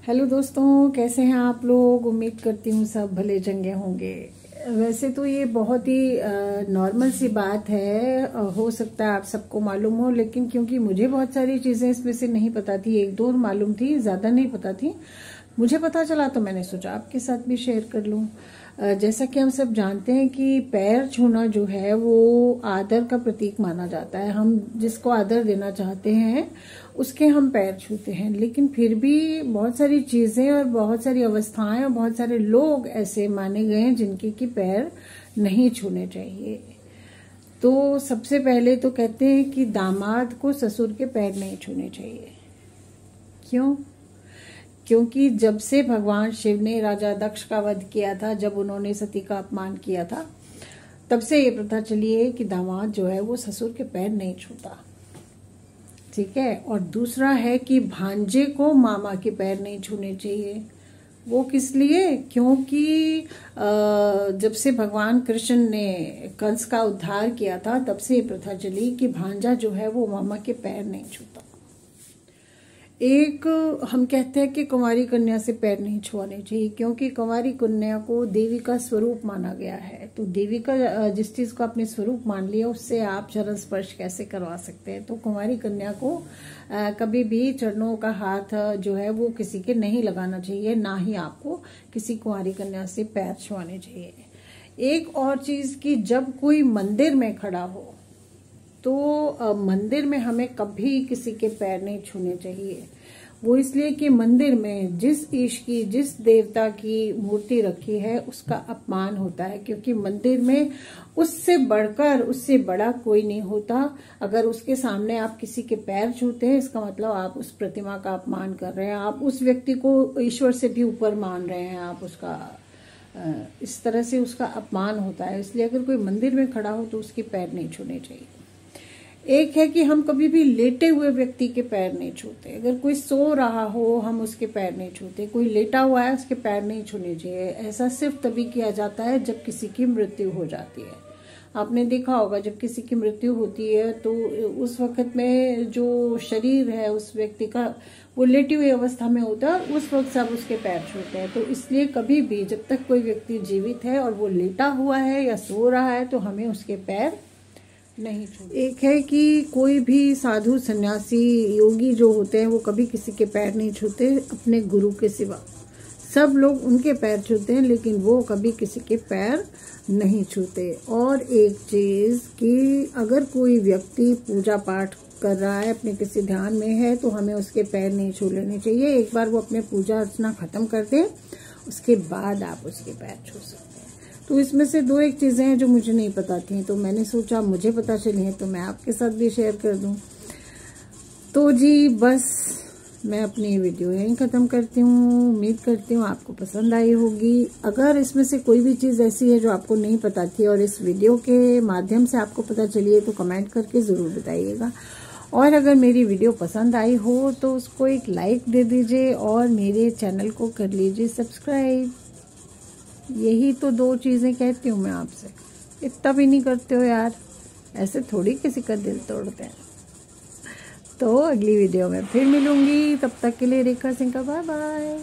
Hello दोस्तों, कैसे हैं आप लोग। उम्मीद करती हूँ सब भले चंगे होंगे। वैसे तो ये बहुत ही नॉर्मल सी बात है, हो सकता है आप सबको मालूम हो, लेकिन क्योंकि मुझे बहुत सारी चीज़ें इसमें से नहीं पता थी, एक दो मालूम थी, ज़्यादा नहीं पता थी। मुझे पता चला तो मैंने सोचा आपके साथ भी शेयर कर लूँ। जैसा कि हम सब जानते हैं कि पैर छूना जो है वो आदर का प्रतीक माना जाता है। हम जिसको आदर देना चाहते हैं उसके हम पैर छूते हैं, लेकिन फिर भी बहुत सारी चीजें और बहुत सारी अवस्थाएं और बहुत सारे लोग ऐसे माने गए हैं जिनके कि पैर नहीं छूने चाहिए। तो सबसे पहले तो कहते हैं कि दामाद को ससुर के पैर नहीं छूने चाहिए। क्यों? क्योंकि जब से भगवान शिव ने राजा दक्ष का वध किया था, जब उन्होंने सती का अपमान किया था, तब से ये प्रथा चली है कि दामाद जो है वो ससुर के पैर नहीं छूता। ठीक है। और दूसरा है कि भांजे को मामा के पैर नहीं छूने चाहिए। वो किस लिए? क्योंकि जब से भगवान कृष्ण ने कंस का उद्धार किया था, तब से ये प्रथा चली कि भांजा जो है वो मामा के पैर नहीं छूता। एक हम कहते हैं कि कुंवारी कन्या से पैर नहीं छुआने चाहिए, क्योंकि कुंवारी कन्या को देवी का स्वरूप माना गया है। तो देवी का जिस चीज को अपने स्वरूप मान लिया, उससे आप चरण स्पर्श कैसे करवा सकते हैं। तो कुंवारी कन्या को कभी भी चरणों का हाथ जो है वो किसी के नहीं लगाना चाहिए, ना ही आपको किसी कुंवारी कन्या से पैर छुआने चाहिए। एक और चीज कि जब कोई मंदिर में खड़ा हो तो मंदिर में हमें कभी किसी के पैर नहीं छूने चाहिए। वो इसलिए कि मंदिर में जिस ईश की, जिस देवता की मूर्ति रखी है उसका अपमान होता है, क्योंकि मंदिर में उससे बढ़कर, उससे बड़ा कोई नहीं होता। अगर उसके सामने आप किसी के पैर छूते हैं, इसका मतलब आप उस प्रतिमा का अपमान कर रहे हैं, आप उस व्यक्ति को ईश्वर से भी ऊपर मान रहे हैं, आप उसका इस तरह से उसका अपमान होता है। इसलिए अगर कोई मंदिर में खड़ा हो तो उसके पैर नहीं छूने चाहिए। एक है कि हम कभी भी लेटे हुए व्यक्ति के पैर नहीं छूते। अगर कोई सो रहा हो हम उसके पैर नहीं छूते। कोई लेटा हुआ है उसके पैर नहीं छूने चाहिए। ऐसा सिर्फ तभी किया जाता है जब किसी की मृत्यु हो जाती है। आपने देखा होगा जब किसी की मृत्यु होती है तो उस वक्त में जो शरीर है उस व्यक्ति का वो लेटी हुई अवस्था में होता है, उस वक्त सब उसके पैर छूते हैं। तो इसलिए कभी भी जब तक कोई व्यक्ति जीवित है और वो लेटा हुआ है या सो रहा है तो हमें उसके पैर नहीं छूते। एक है कि कोई भी साधु, सन्यासी, योगी जो होते हैं वो कभी किसी के पैर नहीं छूते अपने गुरु के सिवा। सब लोग उनके पैर छूते हैं, लेकिन वो कभी किसी के पैर नहीं छूते। और एक चीज कि अगर कोई व्यक्ति पूजा पाठ कर रहा है, अपने किसी ध्यान में है, तो हमें उसके पैर नहीं छू लेने चाहिए। एक बार वो अपने पूजा अर्चना खत्म कर दे, उसके बाद आप उसके पैर छू सकते हैं। तो इसमें से दो एक चीजें हैं जो मुझे नहीं पता थी, तो मैंने सोचा मुझे पता चली है तो मैं आपके साथ भी शेयर कर दूं। तो जी बस मैं अपनी वीडियो यहीं खत्म करती हूँ। उम्मीद करती हूँ आपको पसंद आई होगी। अगर इसमें से कोई भी चीज ऐसी है जो आपको नहीं पता थी और इस वीडियो के माध्यम से आपको पता चली है तो कमेंट करके जरूर बताइएगा। और अगर मेरी वीडियो पसंद आई हो तो उसको एक लाइक दे दीजिए और मेरे चैनल को कर लीजिए सब्सक्राइब। यही तो दो चीजें कहती हूँ मैं आपसे। इतना भी नहीं करते हो यार, ऐसे थोड़ी किसी का दिल तोड़ते हैं। तो अगली वीडियो में फिर मिलूंगी, तब तक के लिए रेखा सिंह का बाय बाय।